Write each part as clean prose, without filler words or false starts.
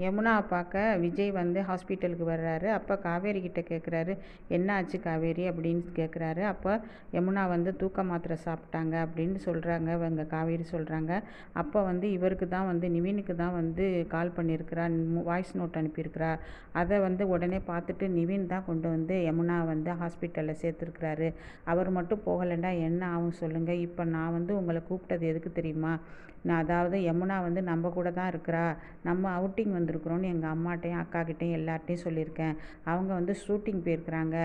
யமுனாவை பார்க்க விஜய் வந்து ஹாஸ்பிட்டலுக்கு வர்றாரு. அப்போ காவேரி கிட்ட கேட்குறாரு, என்ன ஆச்சு காவேரி அப்படின்னு கேட்குறாரு. அப்போ யமுனா வந்து தூக்க மாத்திரை சாப்பிட்டாங்க அப்படின்னு சொல்கிறாங்க. இவங்க காவேரி சொல்கிறாங்க. அப்போ வந்து இவருக்கு தான் வந்து நிவினுக்கு தான் வந்து கால் பண்ணியிருக்கிறா, வாய்ஸ் நோட் அனுப்பியிருக்கிறா. அதை வந்து உடனே பார்த்துட்டு நிவின் தான் கொண்டு வந்து யமுனா வந்து ஹாஸ்பிட்டலில் சேர்த்துருக்குறாரு. அவர் மட்டும் போகலைன்னா என்ன ஆகும் சொல்லுங்கள். இப்போ நான் வந்து உங்களை கூப்பிட்டது எதுக்கு தெரியுமா? அதாவது யமுனா வந்து நம்ம கூட தான் இருக்கிறா, நம்ம அவுட்டிங் வந்திருக்கிறோன்னு எங்கள் அம்மாட்டையும் அக்காக்கிட்டையும் எல்லார்ட்டையும் சொல்லியிருக்கேன். அவங்க வந்து ஷூட்டிங் போயிருக்கிறாங்க.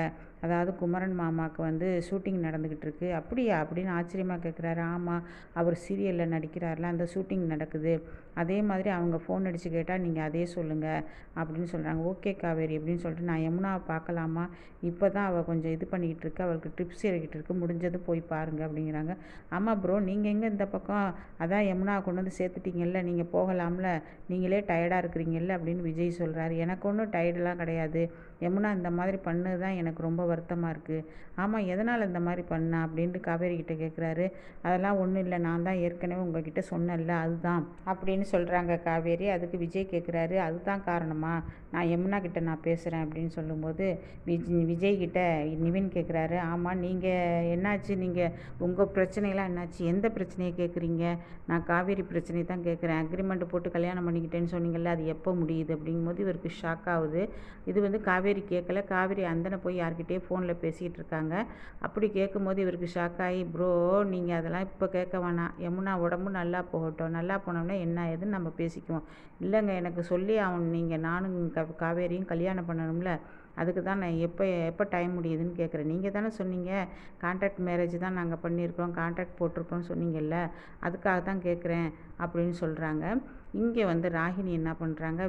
அதாவது குமரன் மாமாவுக்கு வந்து ஷூட்டிங் நடந்துக்கிட்டு இருக்கு. அப்படியா அப்படின்னு ஆச்சரியமாக கேட்குறாரு. ஆமாம், அவர் சீரியலில் நடிக்கிறார்ல, அந்த ஷூட்டிங் நடக்குது. அதே மாதிரி அவங்க ஃபோன் அடித்து கேட்டால் நீங்கள் அதே சொல்லுங்கள் அப்படின்னு சொல்கிறாங்க. ஓகே காவேரி அப்படின்னு சொல்லிட்டு, நான் யமுனாவை பார்க்கலாமா? இப்போ தான் அவள் கொஞ்சம் இது பண்ணிக்கிட்டு இருக்கு, அவளுக்கு ட்ரிப்ஸ் இறக்கிட்டு இருக்கு, முடிஞ்சது போய் பாருங்கள் அப்படிங்கிறாங்க. ஆமாம் ப்ரோ, நீங்கள் எங்கே இந்த பக்கம்? அதான் யமுனாவை கொண்டு வந்து சேர்த்துட்டீங்கல்ல, நீங்கள் போகலாம்ல, நீங்களே டயர்டாக இருக்கிறீங்கல்ல அப்படின்னு விஜய் சொல்கிறாரு. எனக்கு ஒன்றும் டயர்டெலாம் கிடையாது. யமுனா இந்த மாதிரி பண்ணது தான் எனக்கு ரொம்ப வருத்தமாக இருக்குது. ஆமாம், எதனால் இந்த மாதிரி பண்ணா அப்படின்ட்டு காவேரி கிட்ட கேட்குறாரு. அதெல்லாம் ஒன்றும் இல்லை, நான் தான் ஏற்கனவே உங்ககிட்ட சொன்னேன்ல அதுதான் அப்படின்னு சொல்கிறாங்க காவேரி. அதுக்கு விஜய் கேட்குறாரு, அதுதான் காரணமா? நான் யமுனா கிட்ட நான் பேசுகிறேன் அப்படின்னு சொல்லும்போது விஜய் கிட்ட நிவின் கேட்குறாரு. ஆமாம், நீங்கள் என்னாச்சு? நீங்கள் உங்கள் பிரச்சனையெல்லாம் என்னாச்சு? எந்த பிரச்சனையை கேட்குறீங்க? நான் காவேரி பிரச்சனை தான் கேட்குறேன். அக்ரிமெண்ட் போட்டு கல்யாணம் பண்ணிக்கிட்டேன்னு சொன்னீங்கல்ல, அது எப்போ முடியுது அப்படிங்கும்போது இவருக்கு ஷாக் ஆகுது. இது வந்து காவேரி கேட்கல. காவேரி அந்தனை போய் யார்கிட்டயே ஃபோனில் பேசிகிட்டு இருக்காங்க. அப்படி கேட்கும்போது இவருக்கு ஷாக் ஆகி, ப்ரோ நீங்கள் அதெல்லாம் இப்போ கேட்க வேணாம், யமுனா உடம்பு நல்லா போகட்டும், நல்லா போனோம்னா என்ன ஏதுன்னு நம்ம பேசிக்குவோம். இல்லைங்க, எனக்கு சொல்லி அவன் நீங்கள் நானும் காவேரியும் கல்யாணம் பண்ணணும்ல, அதுக்கு தான் நான் எப்போ எப்போ டைம் முடியுதுன்னு கேட்குறேன். நீங்கள் தானே சொன்னீங்க கான்ட்ராக்ட் மேரேஜ் தான் நாங்கள் பண்ணியிருக்கோம், கான்ட்ராக்ட் போட்டிருக்கோம்னு சொன்னீங்கல்ல, அதுக்காக தான் கேட்குறேன் அப்படின்னு சொல்கிறாங்க. இங்கே வந்து ராகினி என்ன பண்ணுறாங்க,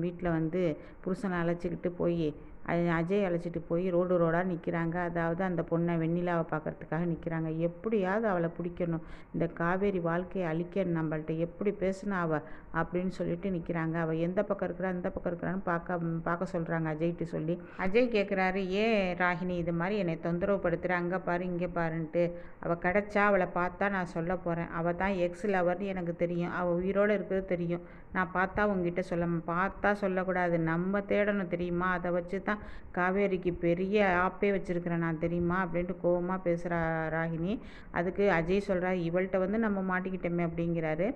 வீட்டில் வந்து புருஷனை அழைச்சிக்கிட்டு போய் அஜய் அழைச்சிட்டு போய் ரோடு ரோடாக நிற்கிறாங்க. அதாவது அந்த பொண்ணை வெண்ணிலாவை பார்க்குறதுக்காக நிற்கிறாங்க. எப்படியாவது அவளை பிடிக்கணும், இந்த காவேரி வாழ்க்கையை அழிக்கணும், நம்மள்ட்ட எப்படி பேசுனா அவள் அப்படின்னு சொல்லிட்டு நிற்கிறாங்க. அவள் எந்த பக்கம் இருக்கிறா இந்த பக்கம் இருக்கிறான்னு பார்க்க சொல்கிறாங்க அஜய்கிட்ட சொல்லி. அஜய் கேட்குறாரு, ஏன் ராகினி இது மாதிரி என்னை தொந்தரவு படுத்துகிற, அங்கே பாரு இங்கே பாருன்ட்டு. அவள் கிடச்சா அவளை பார்த்தா நான் சொல்ல போகிறேன். அவள் தான் எக்ஸ் லவர்னு எனக்கு தெரியும், அவள் உயிரோடு இருக்கிறது தெரியும். நான் பார்த்தா உங்ககிட்ட பார்த்தா சொல்லக்கூடாது, நம்ம தேடணும் தெரியுமா? அதை வச்சு தான் காவேரிக்கு பெரிய ஆப்பே வச்சுருக்கிறேன் நான் தெரியுமா அப்படின்ட்டு கோவமாக பேசுகிறா ராகினி. அதுக்கு அஜய் சொல்கிறார், இவள்கிட்ட வந்து நம்ம மாட்டிக்கிட்டோமே அப்படிங்கிறாரு.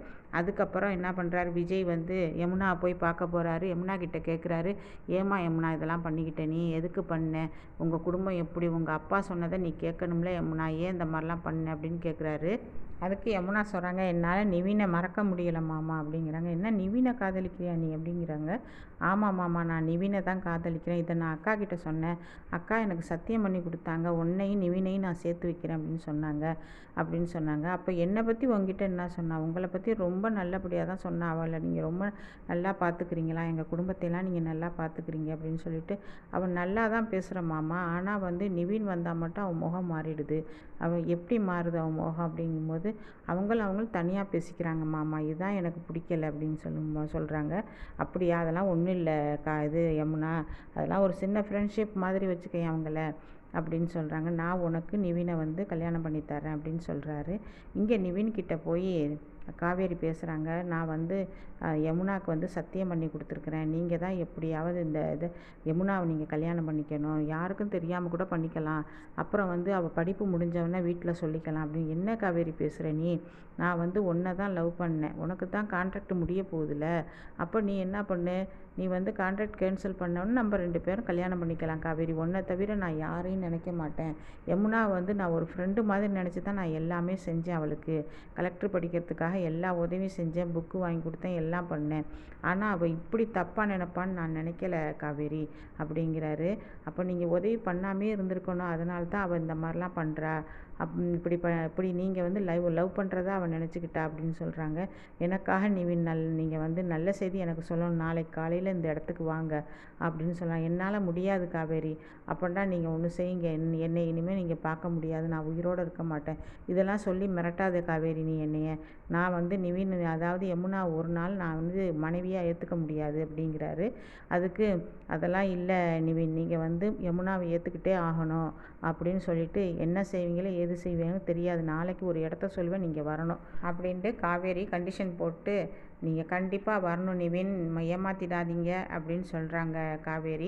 அதுக்கப்புறம் என்ன பண்ணுறாரு, விஜய் வந்து யமுனா போய் பார்க்க போகிறாரு. யமுனா கிட்ட கேட்குறாரு, ஏமா யமுனா இதெல்லாம் பண்ணிக்கிட்ட, நீ எதுக்கு பண்ண? உங்கள் குடும்பம் எப்படி? உங்கள் அப்பா சொன்னதை நீ கேட்கணும்ல யமுனா, ஏன் இந்த மாதிரிலாம் பண்ண அப்படின்னு கேட்குறாரு. அதுக்கு யமுனா சொல்கிறாங்க, என்னால் நிவினை மறக்க முடியலை மாமா அப்படிங்கிறாங்க. என்ன நிவினை காதலிக்கிறியா நீ அப்படிங்கிறாங்க. ஆமாம் மாமா, நான் நிவினை தான் காதலிக்கிறேன். இதை நான் அக்கா கிட்ட சொன்னேன். அக்கா எனக்கு சத்தியம் பண்ணி கொடுத்தாங்க, உன்னையும் நிவினையும் நான் சேர்த்து வைக்கிறேன் அப்படின்னு சொன்னாங்க. அப்போ என்னை பற்றி உங்ககிட்ட என்ன சொன்னா? உங்களை பற்றி ரொம்ப நல்லபடியாக தான் சொன்னா. அவளை நீங்கள் ரொம்ப நல்லா பார்த்துக்கிறீங்களா, எங்கள் குடும்பத்தையெல்லாம் நீங்கள் நல்லா பார்த்துக்கிறீங்க அப்படின்னு சொல்லிட்டு அவன் நல்லா தான் பேசுகிற மாமா. ஆனால் வந்து நிவின் வந்தால் மட்டும் அவன் முகம் மாறிடுது. அவன் எப்படி மாறுது அவன் முகம் அப்படிங்கும்போது அவங்களும் தனியாக பேசிக்கிறாங்க மாமா, இதுதான் எனக்கு பிடிக்கல அப்படின்னு சொல்கிறாங்க. அப்படியா? அதெல்லாம் ஒன்றும் இல்லை இது யமுனா, அதெல்லாம் ஒரு சின்ன ஃப்ரெண்ட்ஷிப் மாதிரி வச்சுக்கேன் அவங்கள அப்படின்னு சொல்கிறாங்க. நான் உனக்கு நிவினை வந்து கல்யாணம் பண்ணி தரேன் அப்படின்னு சொல்கிறாரு. இங்கே நிவின் கிட்ட போய் காவேரி பேசுகிறாங்க. நான் வந்து யமுனாவுக்கு வந்து சத்தியம் பண்ணி கொடுத்துருக்குறேன், நீங்கள் தான் எப்படியாவது இந்த இதை யமுனாவை நீங்கள் கல்யாணம் பண்ணிக்கணும், யாருக்கும் தெரியாமல் கூட பண்ணிக்கலாம், அப்புறம் வந்து அவள் படிப்பு முடிஞ்சவொடனே வீட்டில் சொல்லிக்கலாம் அப்படின்னு. என்ன காவேரி பேசுகிற நீ? நான் வந்து உன்னை தான் லவ் பண்ணேன், உனக்கு தான் கான்ட்ராக்ட் முடிய போகுதுல்ல, அப்போ நீ என்ன பண்ணு, நீ வந்து கான்ட்ராக்ட் கேன்சல் பண்ணோன்னு நம்ம 2 பேரும் கல்யாணம் பண்ணிக்கலாம் காவேரி, உன்னை தவிர நான் யாரையும் நினைக்க மாட்டேன். யமுனா வந்து நான் ஒரு ஃப்ரெண்டு மாதிரி நினச்சி தான் நான் எல்லாமே செஞ்சேன், அவளுக்கு கலெக்டர் படிக்கிறதுக்காக எல்லா உதவியும் செஞ்சேன், புக்கு வாங்கி கொடுத்தேன், எல்லாம் பண்ணேன். ஆனால் அவள் இப்படி தப்பாக நினைப்பான்னு நான் நினைக்கல காவேரி அப்படிங்கிறாரு. அப்போ நீங்கள் உதவி பண்ணாமே இருந்திருக்கணும், அதனால தான் அவள் இந்த மாதிரிலாம் பண்ணுறா, இப்படி நீங்கள் வந்து லவ் பண்ணுறதா அவன் நினச்சிக்கிட்டா அப்படின்னு சொல்கிறாங்க. எனக்காக நீங்கள் வந்து நல்ல செய்தி எனக்கு சொல்லணும், நாளைக்கு காலையில் இந்த இடத்துக்கு வாங்க அப்படின்னு சொல்லலாம். என்னால் முடியாது காவேரி, அப்படின்னா நீங்கள் ஒன்று செய்யுங்க, என்னை இனிமேல் நீங்கள் பார்க்க முடியாது, நான் உயிரோடு இருக்க மாட்டேன், இதெல்லாம் சொல்லி மிரட்டாத காவேரி நீ என்னைய. நான் வந்து நிவின் அதாவது யமுனா ஒரு நாள் நான் வந்து மனைவியாக ஏற்றுக்க முடியாது அப்படிங்கிறாரு. அதுக்கு அதெல்லாம் இல்லை நிவின், நீங்கள் வந்து யமுனாவை ஏற்றுக்கிட்டே ஆகணும் அப்படின்னு சொல்லிட்டு என்ன செய்வீங்களோ ஏது செய்வேன்னு தெரியாது, நாளைக்கு ஒரு இடத்த சொல்வேன், நீங்கள் வரணும் அப்படின்ட்டு காவேரி கண்டிஷன் போட்டு நீங்கள் கண்டிப்பாக வரணும் நிவின், ஏமாற்றிடாதீங்க அப்படின்னு சொல்கிறாங்க காவேரி.